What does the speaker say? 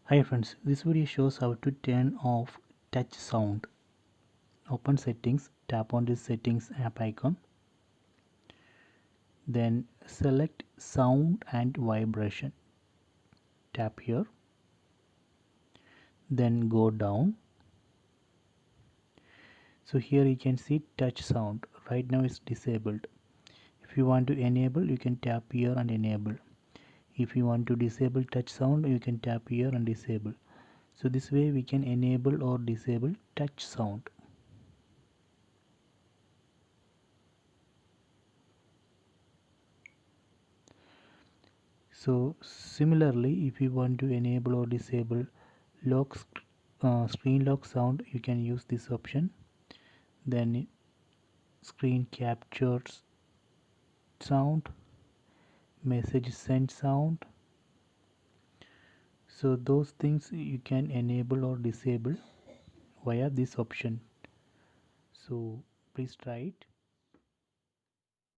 Hi friends, this video shows how to turn off touch sound. Open settings, tap on this settings app icon, then select sound and vibration. Tap here, then go down. So here you can see touch sound. Right now it's disabled. If you want to enable, you can tap here and enable. If you want to disable touch sound, you can tap here and disable. So this way we can enable or disable touch sound. So similarly, if you want to enable or disable screen lock sound, you can use this option. Then screen captures sound, message send sound. So those things you can enable or disable via this option. So please try it.